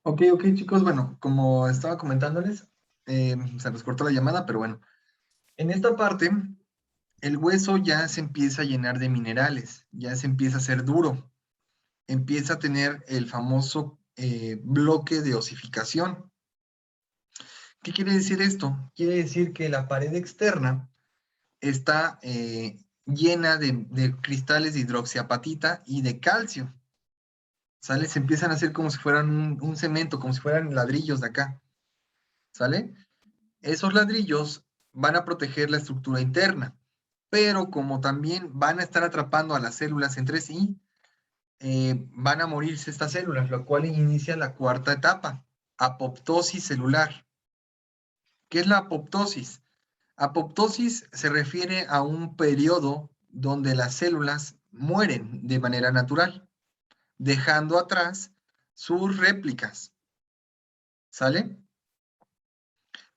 Ok, chicos, bueno, como estaba comentándoles, se nos cortó la llamada, pero bueno, en esta parte, el hueso ya se empieza a llenar de minerales, ya se empieza a hacer duro, empieza a tener el famoso bloque de osificación. ¿Qué quiere decir esto? Quiere decir que la pared externa está llena de cristales de hidroxiapatita y de calcio, ¿sale? Se empiezan a hacer como si fueran un cemento, como si fueran ladrillos de acá, ¿sale? Esos ladrillos van a proteger la estructura interna, pero como también van a estar atrapando a las células entre sí, van a morirse estas células, lo cual inicia la cuarta etapa, apoptosis celular. ¿Qué es la apoptosis? Apoptosis se refiere a un periodo donde las células mueren de manera natural, dejando atrás sus réplicas. ¿Sale?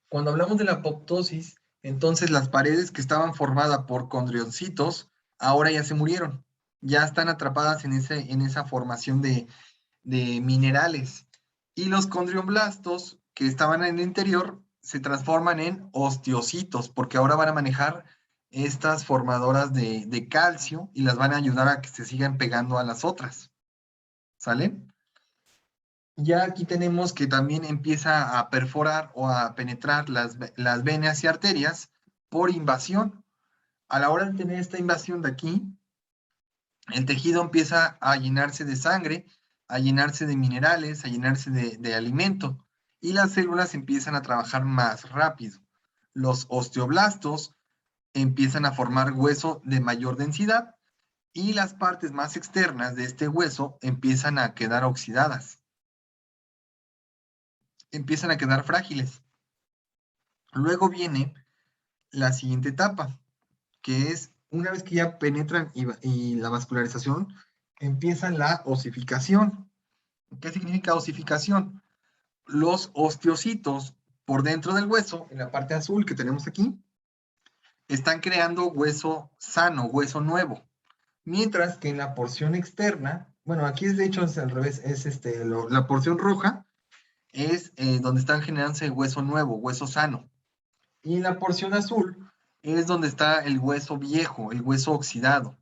Cuando hablamos de la apoptosis, entonces las paredes que estaban formadas por condriocitos ahora ya se murieron, ya están atrapadas en esa formación de minerales. Y los condrioblastos que estaban en el interior se transforman en osteocitos, porque ahora van a manejar estas formadoras de calcio y las van a ayudar a que se sigan pegando a las otras. ¿Sale? Ya aquí tenemos que también empieza a perforar o a penetrar las venas y arterias por invasión. A la hora de tener esta invasión de aquí, el tejido empieza a llenarse de sangre, a llenarse de minerales, a llenarse de alimento y las células empiezan a trabajar más rápido. Los osteoblastos empiezan a formar hueso de mayor densidad y las partes más externas de este hueso empiezan a quedar oxidadas, empiezan a quedar frágiles. Luego viene la siguiente etapa, que es una vez que ya penetran y la vascularización, empieza la osificación. ¿Qué significa osificación? Los osteocitos por dentro del hueso, en la parte azul que tenemos aquí, están creando hueso sano, hueso nuevo. Mientras que en la porción externa, bueno, aquí de hecho es al revés, es la porción roja es donde están generándose hueso nuevo, hueso sano. Y en la porción azul es donde está el hueso viejo, el hueso oxidado.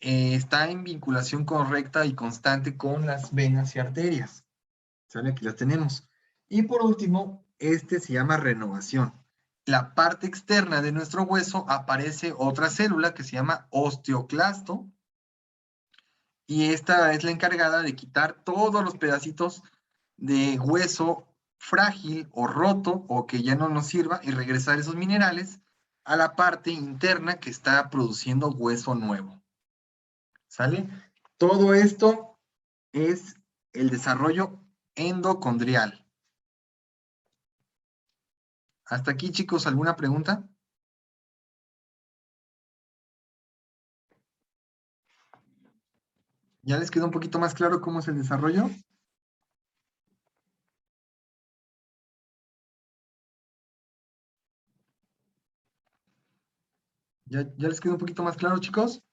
Está en vinculación correcta y constante con las venas y arterias. ¿Sale? Aquí las tenemos. Y por último, este se llama renovación. La parte externa de nuestro hueso aparece otra célula que se llama osteoclasto y esta es la encargada de quitar todos los pedacitos de hueso frágil o roto o que ya no nos sirva y regresar esos minerales a la parte interna que está produciendo hueso nuevo. ¿Sale? Todo esto es el desarrollo endocondrial. Hasta aquí, chicos, ¿alguna pregunta? ¿Ya les quedó un poquito más claro cómo es el desarrollo? ¿Ya les quedó un poquito más claro, chicos?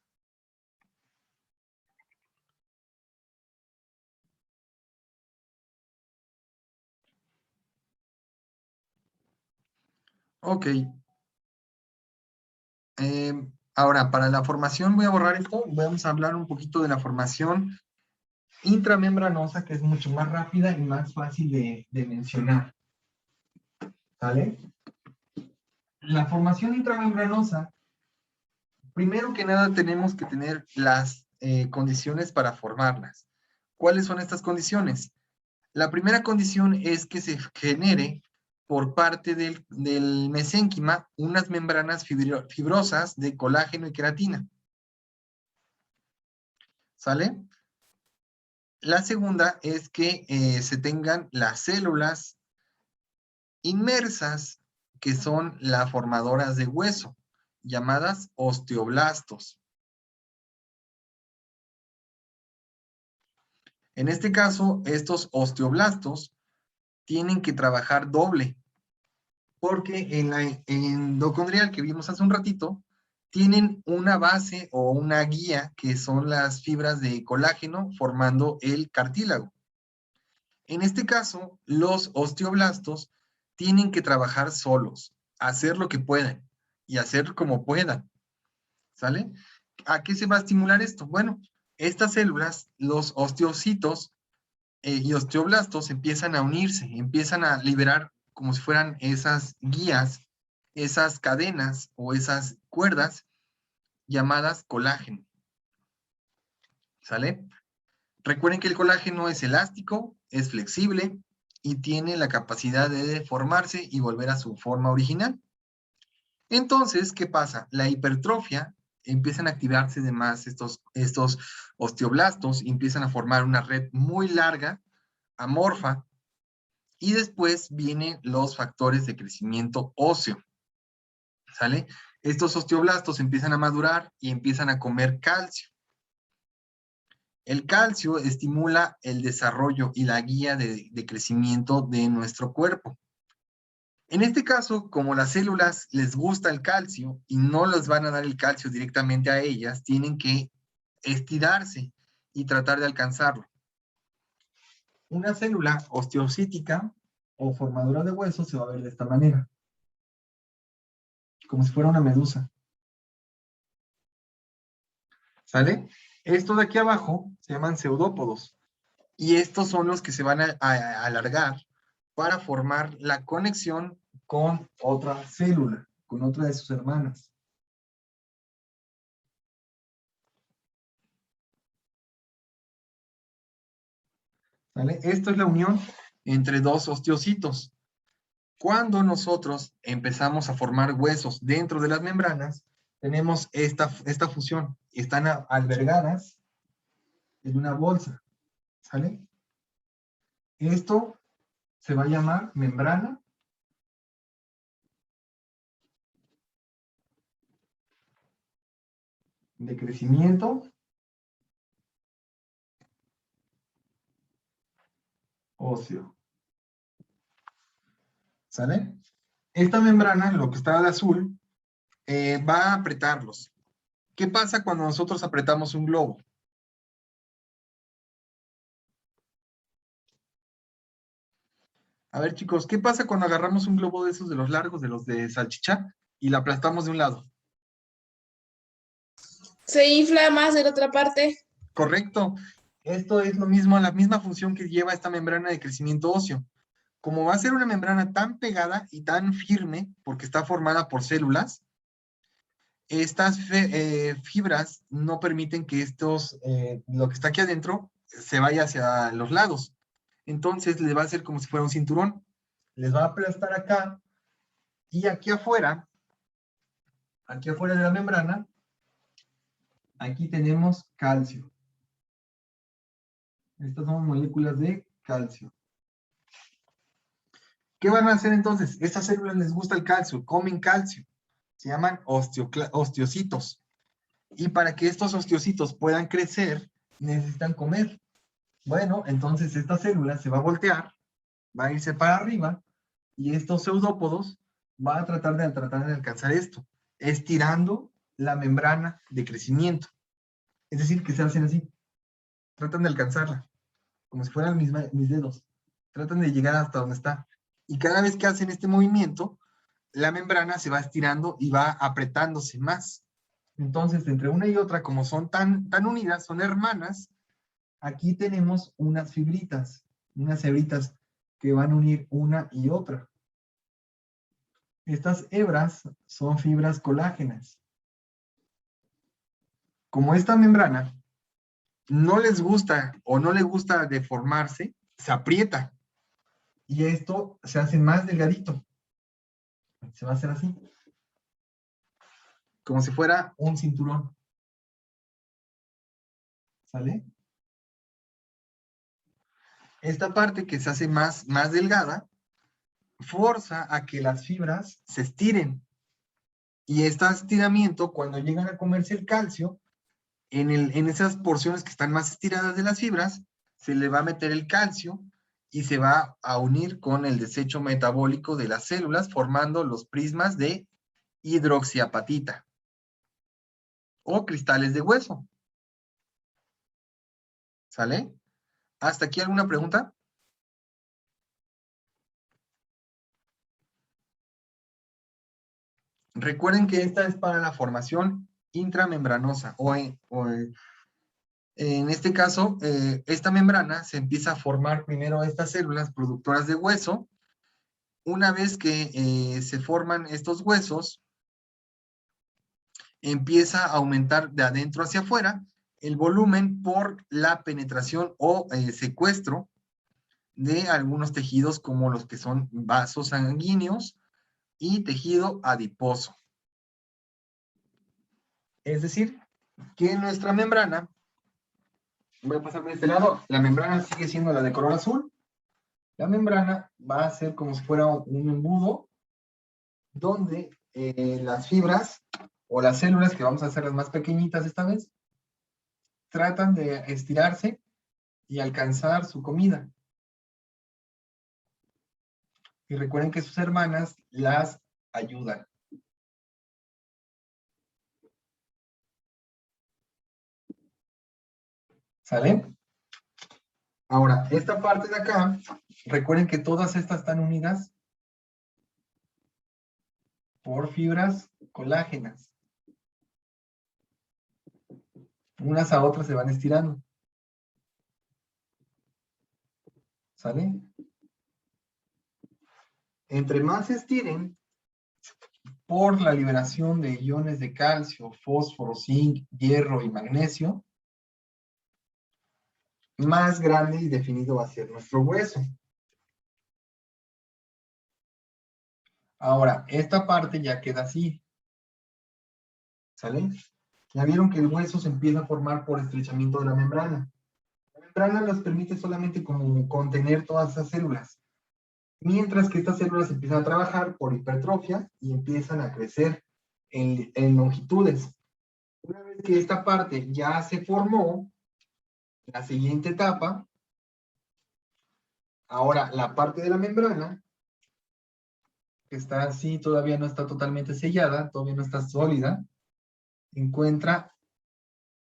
Ok. Ahora, para la formación, voy a borrar esto. Vamos a hablar un poquito de la formación intramembranosa, que es mucho más rápida y más fácil de mencionar. ¿Sale? La formación intramembranosa, primero que nada tenemos que tener las condiciones para formarlas. ¿Cuáles son estas condiciones? La primera condición es que se genere por parte del mesénquima unas membranas fibrosas de colágeno y queratina. ¿Sale? La segunda es que se tengan las células inmersas, que son las formadoras de hueso, llamadas osteoblastos. En este caso, estos osteoblastos tienen que trabajar doble, porque en la endocondrial que vimos hace un ratito, tienen una base o una guía que son las fibras de colágeno formando el cartílago. En este caso, los osteoblastos tienen que trabajar solos, hacer lo que puedan y hacer como puedan, ¿sale? ¿A qué se va a estimular esto? Bueno, estas células, los osteocitos y osteoblastos empiezan a unirse, empiezan a liberar como si fueran esas guías, esas cadenas o esas cuerdas llamadas colágeno, ¿sale? Recuerden que el colágeno es elástico, es flexible y tiene la capacidad de deformarse y volver a su forma original. Entonces, ¿qué pasa? La hipertrofia, empiezan a activarse de más estos osteoblastos, y empiezan a formar una red muy larga, amorfa, y después vienen los factores de crecimiento óseo, ¿sale? Estos osteoblastos empiezan a madurar y empiezan a comer calcio. El calcio estimula el desarrollo y la guía de crecimiento de nuestro cuerpo. En este caso, como las células les gusta el calcio y no les van a dar el calcio directamente a ellas, tienen que estirarse y tratar de alcanzarlo. Una célula osteocítica o formadora de huesos se va a ver de esta manera, como si fuera una medusa. ¿Sale? Estos de aquí abajo se llaman pseudópodos. Y estos son los que se van a alargar para formar la conexión con otra célula, con otra de sus hermanas. ¿Vale? Esto es la unión entre dos osteocitos. Cuando nosotros empezamos a formar huesos dentro de las membranas, tenemos esta fusión. Están albergadas en una bolsa. ¿Sale? Esto se va a llamar membrana de crecimiento óseo. ¿Sale? Esta membrana, lo que está de azul, va a apretarlos. ¿Qué pasa cuando nosotros apretamos un globo? A ver, chicos, ¿qué pasa cuando agarramos un globo de esos de los largos, de los de salchicha, y la aplastamos de un lado? Se infla más de la otra parte. Correcto. Esto es lo mismo, la misma función que lleva esta membrana de crecimiento óseo. Como va a ser una membrana tan pegada y tan firme, porque está formada por células, estas fibras no permiten que lo que está aquí adentro se vaya hacia los lados. Entonces les va a hacer como si fuera un cinturón. Les va a aplastar acá y aquí afuera de la membrana, aquí tenemos calcio. Estas son moléculas de calcio. ¿Qué van a hacer entonces? Estas células les gusta el calcio, comen calcio. Se llaman osteocitos. Y para que estos osteocitos puedan crecer, necesitan comer. Bueno, entonces esta célula se va a voltear, va a irse para arriba, y estos pseudópodos van a tratar de alcanzar esto, estirando la membrana de crecimiento. Es decir, que se hacen así, tratan de alcanzarla, como si fueran mis dedos. Tratan de llegar hasta donde está. Y cada vez que hacen este movimiento, la membrana se va estirando y va apretándose más. Entonces, entre una y otra, como son tan unidas, son hermanas, aquí tenemos unas hebritas que van a unir una y otra. Estas hebras son fibras colágenas. Como esta membrana no les gusta o no le gusta deformarse, se aprieta. Y esto se hace más delgadito. Se va a hacer así. Como si fuera un cinturón. ¿Sale? Esta parte que se hace más delgada, forza a que las fibras se estiren. Y este estiramiento, cuando llegan a comerse el calcio, en esas porciones que están más estiradas de las fibras, se le va a meter el calcio y se va a unir con el desecho metabólico de las células, formando los prismas de hidroxiapatita o cristales de hueso. ¿Sale? ¿Hasta aquí alguna pregunta? Recuerden que esta es para la formación intramembranosa, en este caso, esta membrana se empieza a formar primero estas células productoras de hueso. Una vez que se forman estos huesos, empieza a aumentar de adentro hacia afuera el volumen por la penetración o secuestro de algunos tejidos como los que son vasos sanguíneos y tejido adiposo. Es decir, que nuestra membrana, voy a pasar de este lado, la membrana sigue siendo la de color azul. La membrana va a ser como si fuera un embudo donde las fibras o las células, que vamos a hacer las más pequeñitas esta vez, tratan de estirarse y alcanzar su comida. Y recuerden que sus hermanas las ayudan. ¿Sale? Ahora, esta parte de acá, recuerden que todas estas están unidas por fibras colágenas. Unas a otras se van estirando. ¿Sale? Entre más se estiren, por la liberación de iones de calcio, fósforo, zinc, hierro y magnesio, más grande y definido va a ser nuestro hueso. Ahora, esta parte ya queda así. ¿Sale? Ya vieron que el hueso se empieza a formar por estrechamiento de la membrana. La membrana nos permite solamente como contener todas esas células. Mientras que estas células empiezan a trabajar por hipertrofia y empiezan a crecer en longitudes. Una vez que esta parte ya se formó, la siguiente etapa, ahora la parte de la membrana, que está así, todavía no está totalmente sellada, todavía no está sólida, encuentra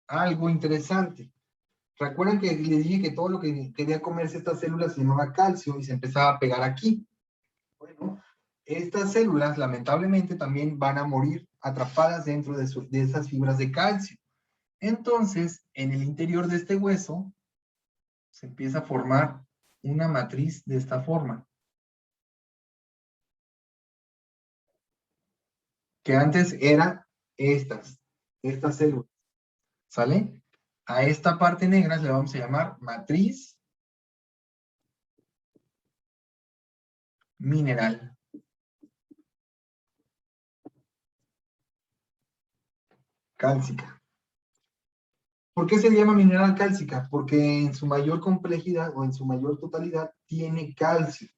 algo interesante. Recuerden que les dije que todo lo que quería comerse estas células se llamaba calcio y se empezaba a pegar aquí. Bueno, estas células lamentablemente también van a morir atrapadas dentro de esas fibras de calcio. Entonces, en el interior de este hueso se empieza a formar una matriz de esta forma. Que antes eran estas células. ¿Sale? A esta parte negra le vamos a llamar matriz mineral. Cálcica. ¿Por qué se le llama mineral cálcica? Porque en su mayor complejidad o en su mayor totalidad tiene calcio.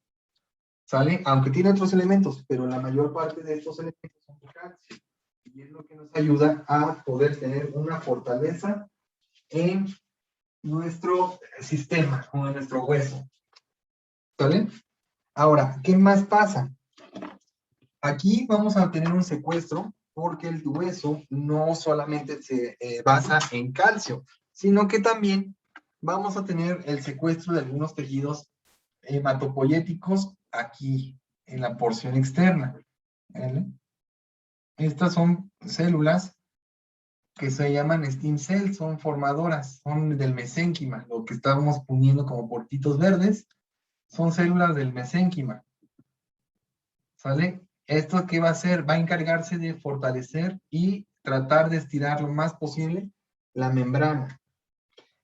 ¿Sale? Aunque tiene otros elementos, pero la mayor parte de estos elementos son calcio. Y es lo que nos ayuda a poder tener una fortaleza en nuestro sistema o en nuestro hueso. ¿Sale? Ahora, ¿qué más pasa? Aquí vamos a tener un secuestro porque el hueso no solamente se basa en calcio, sino que también vamos a tener el secuestro de algunos tejidos hematopoyéticos aquí, en la porción externa. ¿Vale? Estas son células que se llaman stem cells, son formadoras, son del mesénquima, lo que estábamos poniendo como portitos verdes, son células del mesénquima. ¿Sale? ¿Esto qué va a hacer? Va a encargarse de fortalecer y tratar de estirar lo más posible la membrana.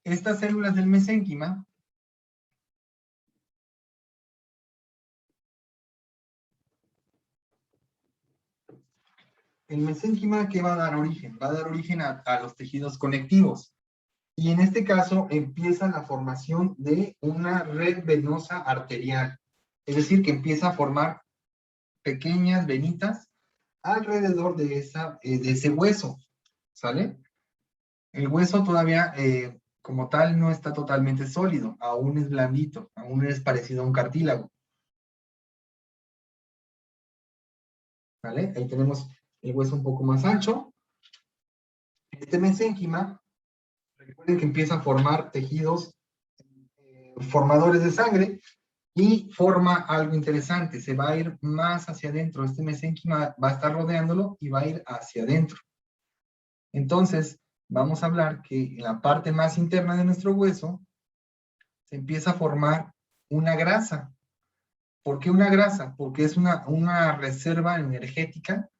Estas células del mesénquima el mesénquima, ¿qué va a dar origen? Va a dar origen a los tejidos conectivos. Y en este caso empieza la formación de una red venosa arterial. Es decir, que empieza a formar pequeñas venitas alrededor de ese hueso. ¿Sale? El hueso todavía, como tal, no está totalmente sólido. Aún es blandito. Aún es parecido a un cartílago. ¿Vale? Ahí tenemos el hueso un poco más ancho. Este mesénquima, recuerden que empieza a formar tejidos formadores de sangre, y forma algo interesante, se va a ir más hacia adentro, este mesénquima va a estar rodeándolo y va a ir hacia adentro. Entonces, vamos a hablar que en la parte más interna de nuestro hueso se empieza a formar una grasa. ¿Por qué una grasa? Porque es una reserva energética,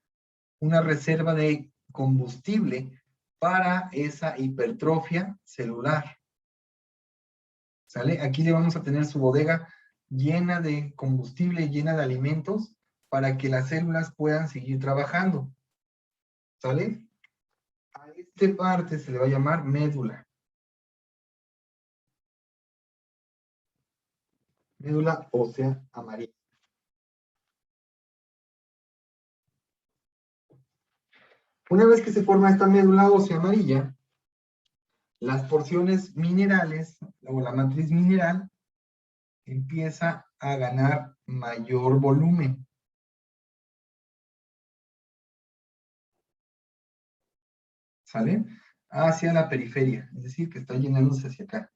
una reserva de combustible para esa hipertrofia celular. ¿Sale? Aquí le vamos a tener su bodega llena de combustible, llena de alimentos, para que las células puedan seguir trabajando. ¿Sale? A esta parte se le va a llamar médula. Médula ósea amarilla. Una vez que se forma esta médula ósea amarilla, las porciones minerales o la matriz mineral empieza a ganar mayor volumen. ¿Sale? Hacia la periferia, es decir, que está llenándose hacia acá.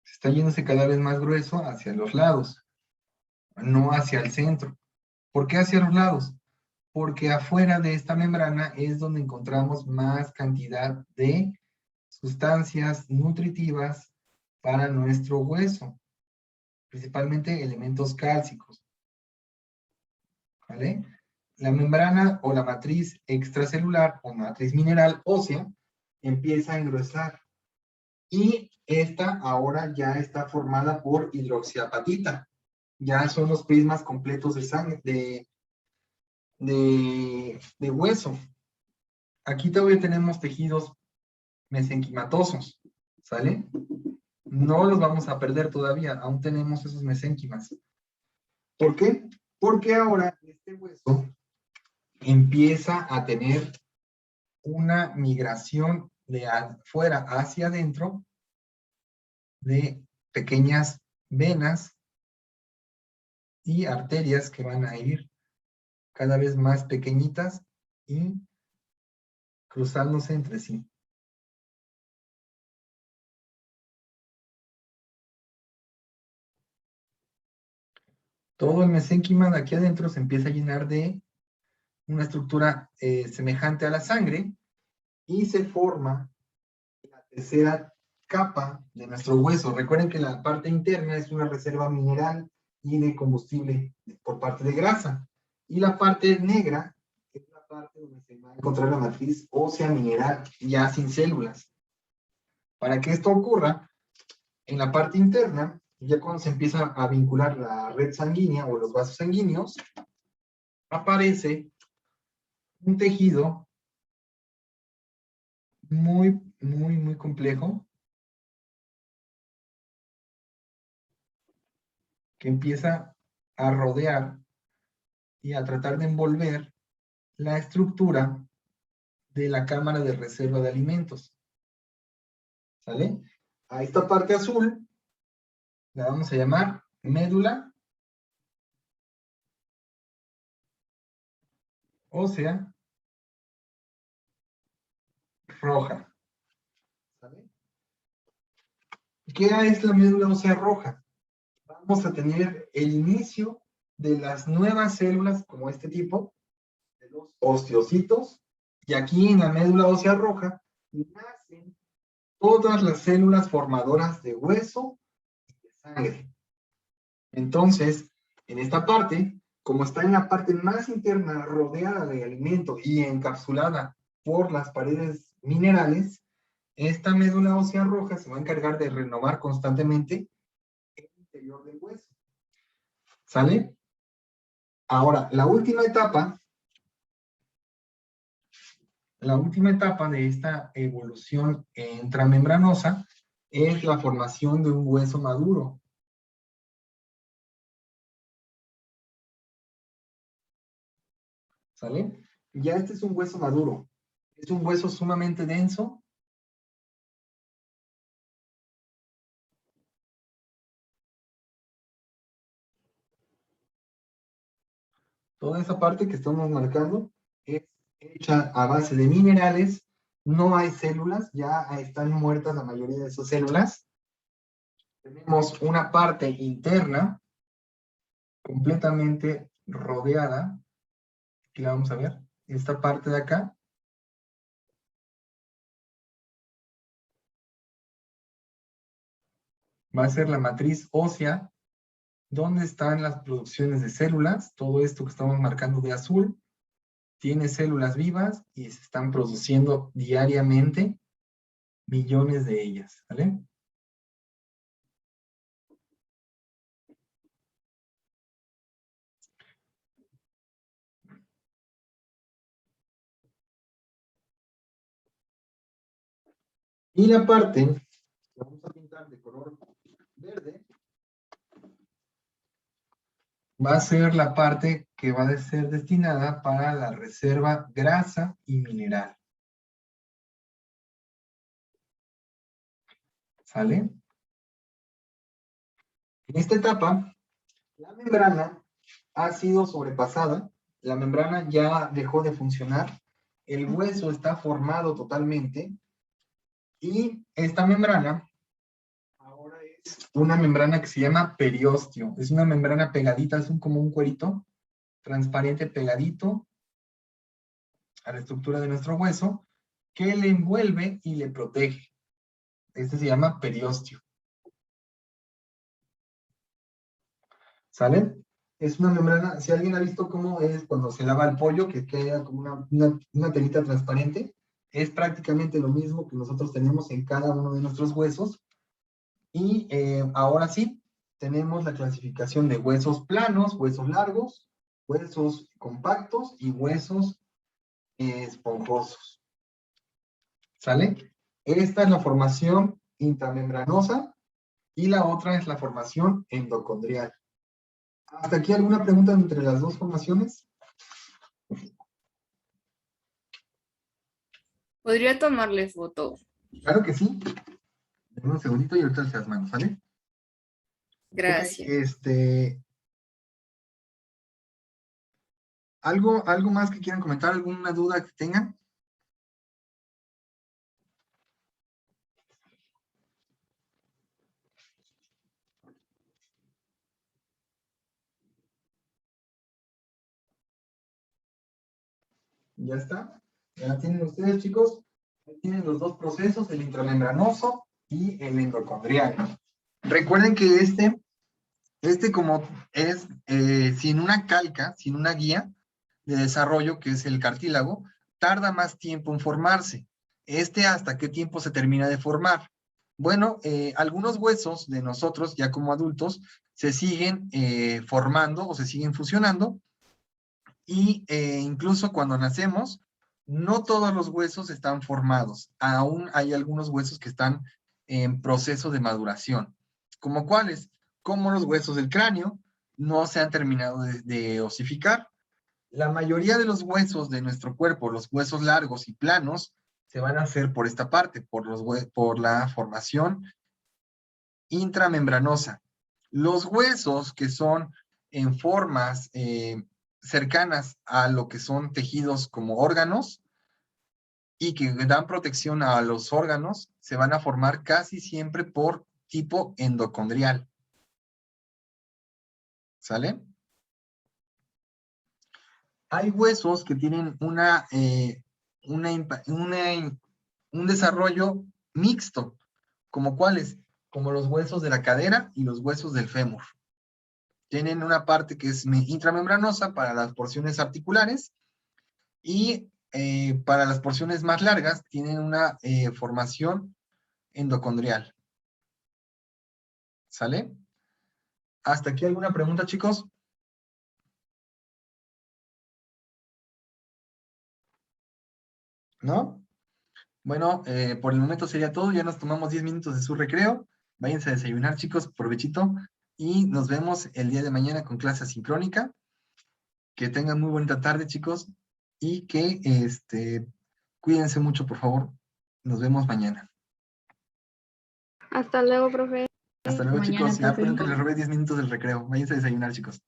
Se está yéndose cada vez más grueso hacia los lados, no hacia el centro. ¿Por qué hacia los lados? Porque afuera de esta membrana es donde encontramos más cantidad de sustancias nutritivas para nuestro hueso, principalmente elementos cálcicos. ¿Vale? La membrana o la matriz extracelular o matriz mineral ósea empieza a engrosar. Y esta ahora ya está formada por hidroxiapatita. Ya son los prismas completos de sangre, de hueso. Aquí todavía tenemos tejidos mesenquimatosos, ¿sale? No los vamos a perder todavía, aún tenemos esos mesénquimas. ¿Por qué? Porque ahora este hueso empieza a tener una migración de afuera hacia adentro de pequeñas venas y arterias que van a ir cada vez más pequeñitas y cruzándose entre sí. Todo el mesénquima de aquí adentro se empieza a llenar de una estructura semejante a la sangre y se forma la tercera capa de nuestro hueso. Recuerden que la parte interna es una reserva mineral y de combustible por parte de grasa. Y la parte negra es la parte donde se va a encontrar la matriz ósea mineral ya sin células. Para que esto ocurra, en la parte interna, ya cuando se empieza a vincular la red sanguínea o los vasos sanguíneos, aparece un tejido muy, muy, muy complejo que empieza a rodear y a tratar de envolver la estructura de la cámara de reserva de alimentos. ¿Sale? A esta parte azul la vamos a llamar médula ósea roja. ¿Sale? ¿Qué es la médula ósea roja? Vamos a tener el inicio de las nuevas células como este tipo, de los osteocitos, y aquí en la médula ósea roja nacen todas las células formadoras de hueso y de sangre. Entonces, en esta parte, como está en la parte más interna, rodeada de alimento y encapsulada por las paredes minerales, esta médula ósea roja se va a encargar de renovar constantemente el interior del hueso. ¿Sale? Ahora, la última etapa de esta evolución intramembranosa es la formación de un hueso maduro. ¿Sale? Ya este es un hueso maduro. Es un hueso sumamente denso. Toda esa parte que estamos marcando es hecha a base de minerales. No hay células, ya están muertas la mayoría de esas células. tenemos una parte interna completamente rodeada. Aquí la vamos a ver. Esta parte de acá. Va a ser la matriz ósea, donde están las producciones de células. Todo esto que estamos marcando de azul tiene células vivas y se están produciendo diariamente millones de ellas, ¿vale? Y la parte que vamos a pintar de color verde va a ser la parte que va a ser destinada para la reserva grasa y mineral. ¿Sale? En esta etapa, la membrana ha sido sobrepasada, la membrana ya dejó de funcionar, el hueso está formado totalmente y esta membrana ahora es una membrana que se llama periósteo. Es una membrana pegadita, es como un cuerito transparente pegadito a la estructura de nuestro hueso que le envuelve y le protege. Este se llama periósteo. ¿Sale? Es una membrana, si alguien ha visto cómo es cuando se lava el pollo, que queda como una telita transparente, es prácticamente lo mismo que nosotros tenemos en cada uno de nuestros huesos. Y ahora sí, tenemos la clasificación de huesos planos, huesos largos, huesos compactos y huesos esponjosos. ¿Sale? Esta es la formación intramembranosa y la otra es la formación endocondrial. ¿Hasta aquí alguna pregunta entre las dos formaciones? ¿Podría tomarle foto? Claro que sí. Dame un segundito y ahorita se las mando, ¿sale? Ok, Gracias. ¿Algo más que quieran comentar? ¿Alguna duda que tengan? Ya está. Ya tienen ustedes, chicos. Tienen los dos procesos, el intramembranoso y el endocondrial. Recuerden que este como es sin una calca, sin una guía de desarrollo, que es el cartílago, tarda más tiempo en formarse. ¿Hasta qué tiempo se termina de formar? Bueno, algunos huesos de nosotros, ya como adultos, se siguen formando o se siguen fusionando, y incluso cuando nacemos, no todos los huesos están formados. Aún hay algunos huesos que están en proceso de maduración. ¿Como cuáles? Como los huesos del cráneo, no se han terminado de osificar. La mayoría de los huesos de nuestro cuerpo, los huesos largos y planos, se van a hacer por esta parte, por la formación intramembranosa. Los huesos que son en formas cercanas a lo que son tejidos como órganos y que dan protección a los órganos, se van a formar casi siempre por tipo endocondrial. ¿Sale? Hay huesos que tienen un desarrollo mixto, como cuáles, como los huesos de la cadera y los huesos del fémur. Tienen una parte que es intramembranosa para las porciones articulares y para las porciones más largas tienen una formación endocondrial. ¿Sale? ¿Hasta aquí alguna pregunta, chicos? ¿No? Bueno, por el momento sería todo. Ya nos tomamos 10 minutos de su recreo. Váyanse a desayunar, chicos, provechito. Y nos vemos el día de mañana con clase asincrónica. Que tengan muy bonita tarde, chicos. Y que cuídense mucho, por favor. Nos vemos mañana. Hasta luego, profe. Hasta luego, Mañana, chicos. Ya, profe. perdón que les robé 10 minutos del recreo. Váyanse a desayunar, chicos.